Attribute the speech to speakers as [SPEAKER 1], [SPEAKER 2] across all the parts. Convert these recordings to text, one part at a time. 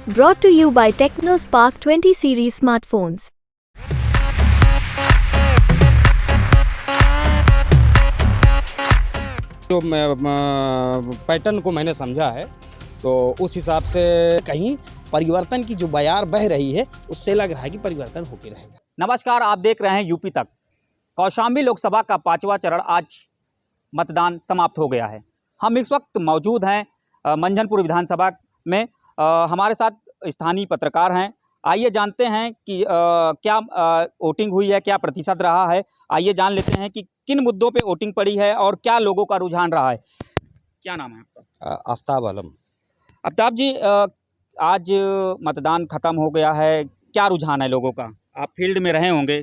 [SPEAKER 1] Brought to you by TechnoSpark 20 series smartphones.
[SPEAKER 2] जो pattern को मैंने समझा है तो उस हिसाब से
[SPEAKER 3] कहीं परिवर्तन की जो बयार बह रही है उससे लग रहा है कि परिवर्तन होके रहेगा।
[SPEAKER 4] नमस्कार, आप देख रहे हैं यूपी तक। कौशाम्बी लोकसभा का 5वां चरण आज मतदान समाप्त हो गया है। हम इस वक्त मौजूद हैं मंझनपुर विधानसभा में। हमारे साथ स्थानीय पत्रकार हैं। आइए जानते हैं कि क्या वोटिंग हुई है, क्या प्रतिशत रहा है। आइए जान लेते हैं कि किन मुद्दों पे वोटिंग पड़ी है और क्या लोगों का रुझान रहा है। क्या नाम है आपका?
[SPEAKER 2] आफ्ताब आलम।
[SPEAKER 4] आफ्ताब जी, आज मतदान ख़त्म हो गया है, क्या रुझान है लोगों का? आप फील्ड में रहे होंगे।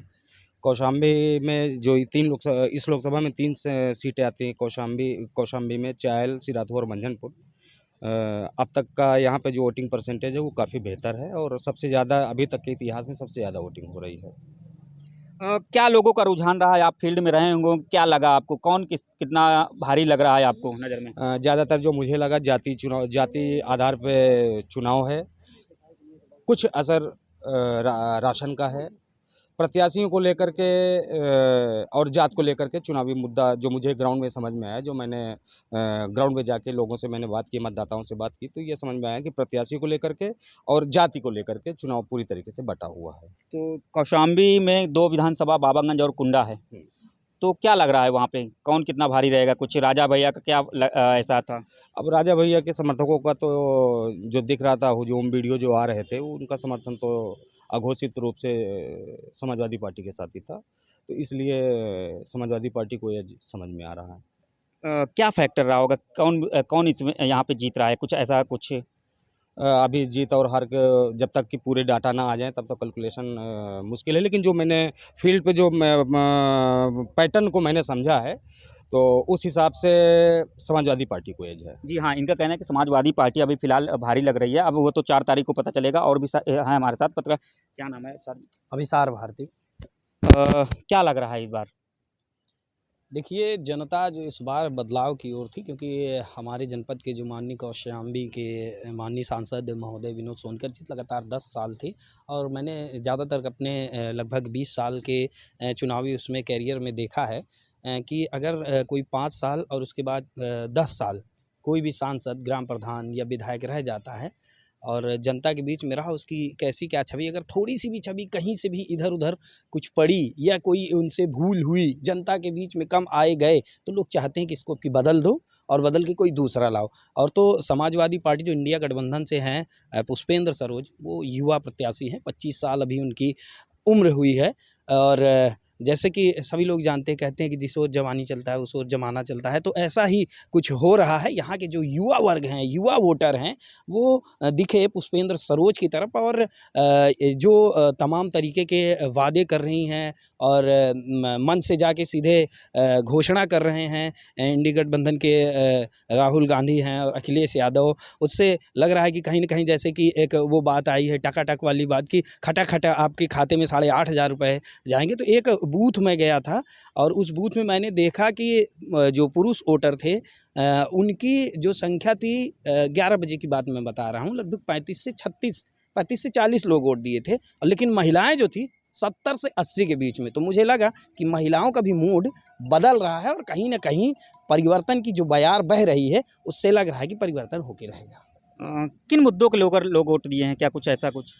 [SPEAKER 2] कौशाम्बी में जो इस लोकसभा में 3 सीटें आती हैं, कौशाम्बी में चायल, सिराथू और मंझनपुर। अब तक का यहाँ पे जो वोटिंग परसेंटेज है वो काफ़ी बेहतर है और सबसे ज़्यादा अभी तक के इतिहास में सबसे ज़्यादा वोटिंग हो रही है।
[SPEAKER 4] क्या लोगों का रुझान रहा है? आप फील्ड में रहे होंगे, क्या लगा आपको? कौन कितना भारी लग रहा है आपको नज़र में?
[SPEAKER 2] ज़्यादातर जो मुझे लगा जाति आधार पे चुनाव है। कुछ असर राशन का है। प्रत्याशियों को लेकर के और जात को लेकर के चुनावी मुद्दा जो मुझे ग्राउंड में समझ में आया, जो मैंने ग्राउंड में जाके लोगों से मैंने बात की, मतदाताओं से बात की, तो ये समझ में आया कि प्रत्याशी को लेकर के और जाति को लेकर के चुनाव पूरी तरीके से बटा हुआ है।
[SPEAKER 4] तो कौशाम्बी में 2 विधानसभा, बाबागंज और कुंडा है, तो क्या लग रहा है वहाँ पे कौन कितना भारी रहेगा? कुछ राजा भैया का क्या ऐसा था?
[SPEAKER 2] अब राजा भैया के समर्थकों का तो जो दिख रहा था, हुजूम वीडियो जो आ रहे थे, उनका समर्थन तो अघोषित रूप से समाजवादी पार्टी के साथ ही था, तो इसलिए समाजवादी पार्टी को ये समझ में आ रहा है।
[SPEAKER 4] क्या फैक्टर रहा होगा? कौन इसमें यहाँ पे जीत रहा है? कुछ ऐसा कुछ
[SPEAKER 2] अभी जीत और हार के जब तक कि पूरे डाटा ना आ जाए तब तक कैलकुलेशन मुश्किल है, लेकिन जो मैंने फील्ड पे जो पैटर्न को मैंने समझा है तो उस हिसाब से समाजवादी पार्टी को एज है।
[SPEAKER 4] जी हाँ, इनका कहना है कि समाजवादी पार्टी अभी फ़िलहाल भारी लग रही है। अब वो तो 4 तारीख को पता चलेगा। और भी हैं हमारे साथ पत्रकार। क्या नाम है सर?
[SPEAKER 3] अभिसार भारती।
[SPEAKER 4] क्या लग रहा है इस बार?
[SPEAKER 3] देखिए, जनता जो इस बार बदलाव की ओर थी, क्योंकि हमारे जनपद के जो माननीय कौशाम्बी के माननीय सांसद महोदय विनोद सोनकर जी लगातार 10 साल थे और मैंने ज़्यादातर अपने लगभग 20 साल के चुनावी उसमें कैरियर में देखा है कि अगर कोई 5 साल और उसके बाद 10 साल कोई भी सांसद, ग्राम प्रधान या विधायक रह जाता है और जनता के बीच में रहा, उसकी कैसी क्या छवि, अगर थोड़ी सी भी छवि कहीं से भी इधर उधर कुछ पड़ी या कोई उनसे भूल हुई, जनता के बीच में कम आए गए, तो लोग चाहते हैं कि इसको कि बदल दो और बदल के कोई दूसरा लाओ। और तो समाजवादी पार्टी जो इंडिया गठबंधन से हैं, पुष्पेंद्र सरोज, वो युवा प्रत्याशी हैं। 25 साल अभी उनकी उम्र हुई है और जैसे कि सभी लोग जानते कहते हैं कि जिस ओर जवानी चलता है उस ओर जमाना चलता है, तो ऐसा ही कुछ हो रहा है। यहाँ के जो युवा वर्ग हैं, युवा वोटर हैं, वो दिखे पुष्पेंद्र सरोज की तरफ और जो तमाम तरीके के वादे कर रही हैं और मन से जाके सीधे घोषणा कर रहे हैं। इंडिया गठबंधन के राहुल गांधी हैं और अखिलेश यादव, उससे लग रहा है कि कहीं ना कहीं जैसे कि एक वो बात आई है टकाटक वाली बात की खटा खटा आपके खाते में 8,500 रुपये जाएंगे। तो एक बूथ में गया था और उस बूथ में मैंने देखा कि जो पुरुष वोटर थे उनकी जो संख्या थी, 11 बजे की बात मैं बता रहा हूँ, लगभग 35 से 40 लोग वोट दिए थे। लेकिन महिलाएं जो थी 70 से 80 के बीच में। तो मुझे लगा कि महिलाओं का भी मूड बदल रहा है और कहीं ना कहीं परिवर्तन की जो बयार बह रही है उससे लग रहा है कि परिवर्तन होके रहेगा।
[SPEAKER 4] किन मुद्दों के लोग वोट दिए हैं? क्या कुछ ऐसा कुछ?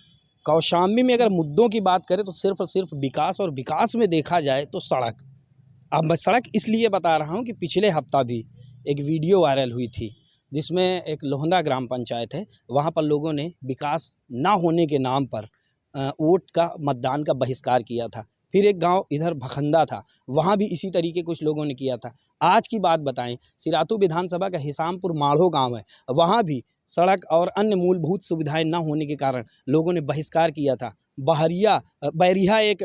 [SPEAKER 3] कौशाम्बी में अगर मुद्दों की बात करें तो सिर्फ और सिर्फ विकास, और विकास में देखा जाए तो सड़क। अब मैं सड़क इसलिए बता रहा हूँ कि पिछले हफ्ता भी एक वीडियो वायरल हुई थी जिसमें एक लोहंदा ग्राम पंचायत है, वहाँ पर लोगों ने विकास ना होने के नाम पर वोट का, मतदान का बहिष्कार किया था। फिर एक गांव इधर भखंदा था, वहाँ भी इसी तरीके कुछ लोगों ने किया था। आज की बात बताएं, सिराथू विधानसभा का हिसामपुर माढ़ो गांव है, वहाँ भी सड़क और अन्य मूलभूत सुविधाएं न होने के कारण लोगों ने बहिष्कार किया था। बैरिहा एक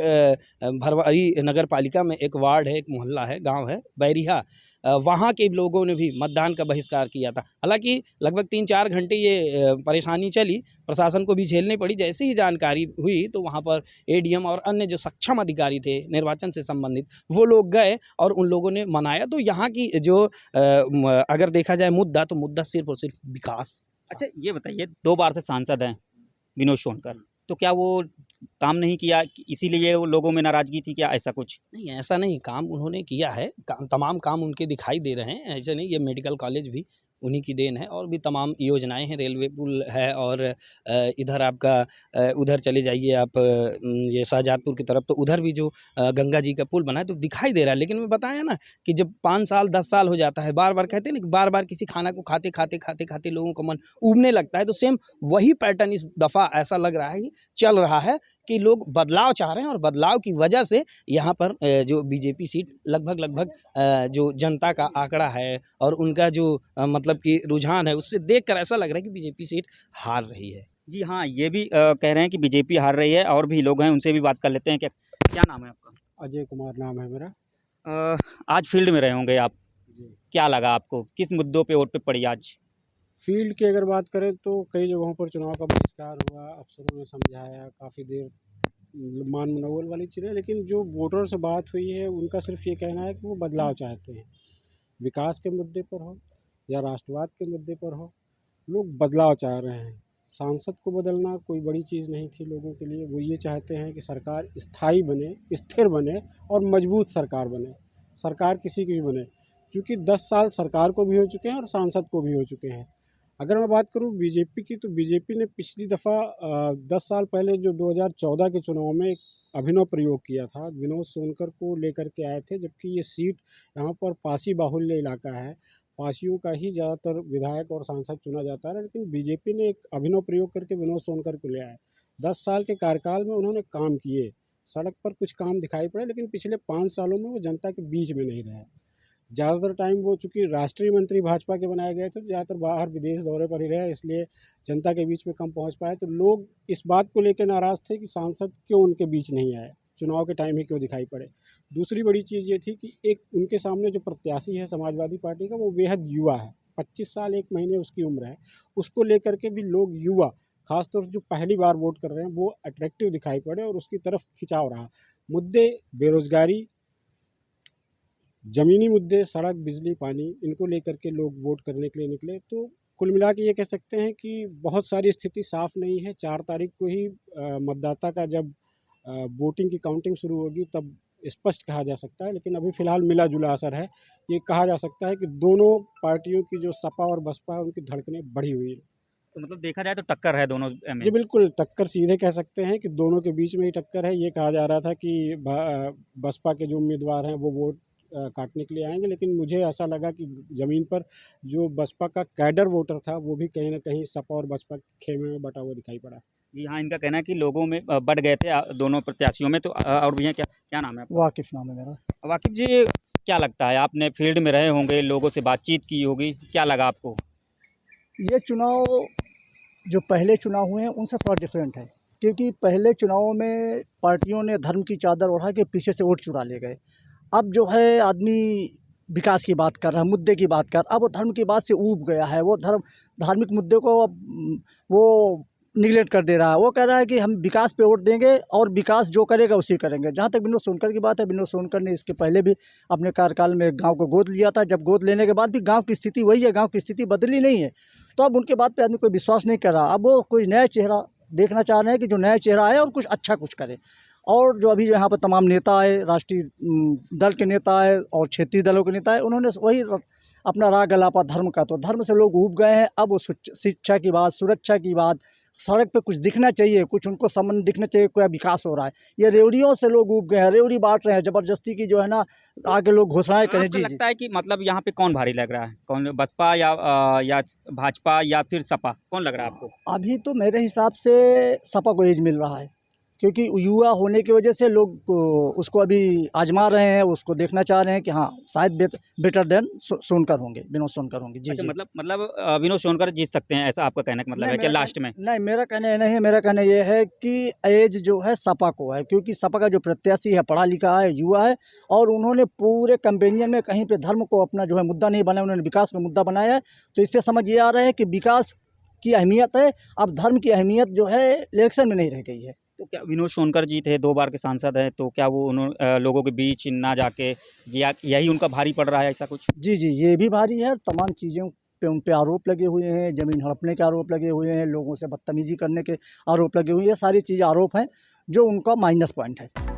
[SPEAKER 3] भरवारी नगर पालिका में एक वार्ड है, एक मोहल्ला है, गांव है बैरिहा, वहाँ के लोगों ने भी मतदान का बहिष्कार किया था। हालांकि लगभग 3-4 घंटे ये परेशानी चली, प्रशासन को भी झेलनी पड़ी। जैसे ही जानकारी हुई तो वहाँ पर एडीएम और अन्य जो सक्षम अधिकारी थे निर्वाचन से संबंधित, वो लोग गए और उन लोगों ने मनाया। तो यहाँ की जो अगर देखा जाए मुद्दा, तो मुद्दा सिर्फ और सिर्फ विकास।
[SPEAKER 4] अच्छा, ये बताइए, 2 बार से सांसद हैं, विनोद सोनकर, तो क्या वो काम नहीं किया इसीलिए वो लोगों में नाराज़गी थी, क्या ऐसा कुछ?
[SPEAKER 3] नहीं, ऐसा नहीं, काम उन्होंने किया है, तमाम काम उनके दिखाई दे रहे हैं, ऐसे नहीं। ये मेडिकल कॉलेज भी उन्हीं की देन है, और भी तमाम योजनाएं हैं, रेलवे पुल है, और इधर आपका उधर चले जाइए आप, ये शाहजहाँपुर की तरफ, तो उधर भी जो गंगा जी का पुल बना है तो दिखाई दे रहा है। लेकिन मैं बताया ना कि जब 5 साल 10 साल हो जाता है, बार बार कहते हैं ना कि बार बार किसी खाना को खाते खाते खाते खाते लोगों का मन ऊबने लगता है, तो सेम वही पैटर्न इस दफ़ा ऐसा लग रहा है कि चल रहा है कि लोग बदलाव चाह रहे हैं, और बदलाव की वजह से यहाँ पर जो बीजेपी सीट लगभग जो जनता का आंकड़ा है और उनका जो मतलब कि रुझान है, उससे देखकर ऐसा लग रहा है कि बीजेपी सीट हार रही है।
[SPEAKER 4] जी हाँ, ये भी कह रहे हैं कि बीजेपी हार रही है, और भी लोग हैं, उनसे भी बात कर लेते हैं। क्या नाम है आपका?
[SPEAKER 5] अजय कुमार नाम है मेरा।
[SPEAKER 4] आज फील्ड में रहे होंगे आप,
[SPEAKER 5] जी।
[SPEAKER 4] क्या लगा आपको, किस मुद्दों पे वोट पे पड़ी आज?
[SPEAKER 5] फील्ड की अगर बात करें तो कई जगहों पर चुनाव का बहिष्कार हुआ, अफसरों ने समझाया, काफ़ी देर मान मनोबल वाली चीज़ें, लेकिन जो वोटरों से बात हुई है उनका सिर्फ ये कहना है कि वो बदलाव चाहते हैं। विकास के मुद्दे पर हो या राष्ट्रवाद के मुद्दे पर हो, लोग बदलाव चाह रहे हैं। सांसद को बदलना कोई बड़ी चीज़ नहीं थी लोगों के लिए। वो ये चाहते हैं कि सरकार स्थायी बने, स्थिर बने और मजबूत सरकार बने। सरकार किसी की भी बने, क्योंकि 10 साल सरकार को भी हो चुके हैं और सांसद को भी हो चुके हैं। अगर मैं बात करूं बीजेपी की, तो बीजेपी ने पिछली दफ़ा 10 साल पहले जो 2014 के चुनाव में एक अभिनव प्रयोग किया था, विनोद सोनकर को लेकर के आए थे, जबकि ये सीट यहाँ पर पासी बाहुल्य इलाका है, पासियों का ही ज़्यादातर विधायक और सांसद चुना जाता है, लेकिन बीजेपी ने एक अभिनव प्रयोग करके विनोद सोनकर को ले आए। 10 साल के कार्यकाल में उन्होंने काम किए, सड़क पर कुछ काम दिखाई पड़े, लेकिन पिछले 5 सालों में वो जनता के बीच में नहीं रहे। ज़्यादातर टाइम वो चूँकि राष्ट्रीय मंत्री भाजपा के बनाए गए थे, तो ज़्यादातर बाहर विदेश दौरे पर ही रहे, इसलिए जनता के बीच में कम पहुंच पाए। तो लोग इस बात को लेकर नाराज़ थे कि सांसद क्यों उनके बीच नहीं आए, चुनाव के टाइम ही क्यों दिखाई पड़े। दूसरी बड़ी चीज़ ये थी कि एक उनके सामने जो प्रत्याशी है समाजवादी पार्टी का, वो बेहद युवा है, 25 साल 1 महीने उसकी उम्र है। उसको लेकर के भी लोग युवा, खासतौर से जो पहली बार वोट कर रहे हैं, वो अट्रैक्टिव दिखाई पड़े और उसकी तरफ खिंचाव रहा। मुद्दे बेरोजगारी, ज़मीनी मुद्दे, सड़क, बिजली, पानी, इनको लेकर के लोग वोट करने के लिए निकले। तो कुल मिला के ये कह सकते हैं कि बहुत सारी स्थिति साफ़ नहीं है। 4 तारीख को ही मतदाता का जब वोटिंग की काउंटिंग शुरू होगी तब स्पष्ट कहा जा सकता है, लेकिन अभी फ़िलहाल मिला जुला असर है। ये कहा जा सकता है कि दोनों पार्टियों की जो सपा और बसपा है, उनकी धड़कनें बढ़ी हुई हैं।
[SPEAKER 4] तो मतलब देखा जाए तो टक्कर है दोनों में?
[SPEAKER 5] जी बिल्कुल, टक्कर सीधे कह सकते हैं कि दोनों के बीच में ही टक्कर है। ये कहा जा रहा था कि बसपा के जो उम्मीदवार हैं वो वोट काटने के लिए आएंगे, लेकिन मुझे ऐसा लगा कि ज़मीन पर जो बसपा का कैडर वोटर था, वो भी कहीं ना कहीं सपा और बसपा के खेमे में बटा हुआ दिखाई पड़ा।
[SPEAKER 4] जी हाँ, इनका कहना है कि लोगों में बढ़ गए थे दोनों प्रत्याशियों में। तो और भी हैं, क्या नाम है आपका?
[SPEAKER 6] वाकिफ़ नाम है मेरा।
[SPEAKER 4] वाकिफ जी, क्या लगता है, आपने फील्ड में रहे होंगे, लोगों से बातचीत की होगी, क्या लगा आपको?
[SPEAKER 6] ये चुनाव जो पहले चुनाव हुए हैं उनसे थोड़ा डिफरेंट है, क्योंकि पहले चुनावों में पार्टियों ने धर्म की चादर ओढ़ा के पीछे से वोट चुरा ले गए। अब जो है आदमी विकास की बात कर रहा है, मुद्दे की बात कर, अब वो धर्म की बात से ऊब गया है। वो धार्मिक मुद्दे को अब वो निगलेक्ट कर दे रहा है। वो कह रहा है कि हम विकास पे वोट देंगे और विकास जो करेगा उसी करेंगे। जहाँ तक विनोद सोनकर की बात है, विनोद सोनकर ने इसके पहले भी अपने कार्यकाल में गांव को गोद लिया था। जब गोद लेने के बाद भी गांव की स्थिति वही है, गांव की स्थिति बदली नहीं है। तो अब उनके बात पे आदमी कोई विश्वास नहीं कर रहा। अब वो कोई नया चेहरा देखना चाह रहे हैं कि जो नया चेहरा आए और कुछ अच्छा कुछ करे। और जो अभी यहाँ पर तमाम नेता आए, राष्ट्रीय दल के नेता आए और क्षेत्रीय दलों के नेता आए, उन्होंने वही अपना राग गलापा धर्म का। तो धर्म से लोग ऊब गए हैं। अब वो शिक्षा की बात, सुरक्षा की बात, सड़क पे कुछ दिखना चाहिए, कुछ उनको संबंध दिखना चाहिए, कोई विकास हो रहा है। ये रेवड़ियों से लोग ऊब गए हैं, रेवड़ी बांट रहे हैं ज़बरदस्ती की, जो है ना, आगे लोग घोषणाएं करें। जी,
[SPEAKER 4] लगता है कि मतलब यहाँ पे कौन भारी लग रहा है, कौन, बसपा या भाजपा या फिर सपा, कौन लग रहा है आपको?
[SPEAKER 6] अभी तो मेरे हिसाब से सपा को एज मिल रहा है, क्योंकि युवा होने की वजह से लोग उसको अभी आजमा रहे हैं, उसको देखना चाह रहे हैं कि हाँ शायद बेटर देन सोनकर होंगे, विनोद सोनकर होंगे। जी,
[SPEAKER 4] अच्छा,
[SPEAKER 6] जी।
[SPEAKER 4] मतलब विनोद सोनकर जीत सकते हैं, ऐसा आपका कहने का मतलब है कि लास्ट में?
[SPEAKER 6] नहीं, मेरा कहना ये नहीं है। मेरा कहना ये है कि एज जो है सपा को है, क्योंकि सपा का जो प्रत्याशी है पढ़ा लिखा है, युवा है, और उन्होंने पूरे कैंपेनियन में कहीं पे धर्म को अपना जो है मुद्दा नहीं बनाया, उन्होंने विकास को मुद्दा बनाया है। तो इससे समझ ये आ रहा है कि विकास की अहमियत है। अब धर्म की अहमियत जो है इलेक्शन में नहीं रह गई है।
[SPEAKER 4] तो क्या विनोद सोनकर जी थे, 2 बार के सांसद हैं, तो क्या वो लोगों के बीच ना जाके यही उनका भारी पड़ रहा है, ऐसा कुछ?
[SPEAKER 6] जी, जी, ये भी भारी है। तमाम चीज़ों पे उन पे आरोप लगे हुए हैं, ज़मीन हड़पने के आरोप लगे हुए हैं, लोगों से बदतमीज़ी करने के आरोप लगे हुए हैं। ये सारी चीज़ आरोप हैं जो उनका माइनस पॉइंट है।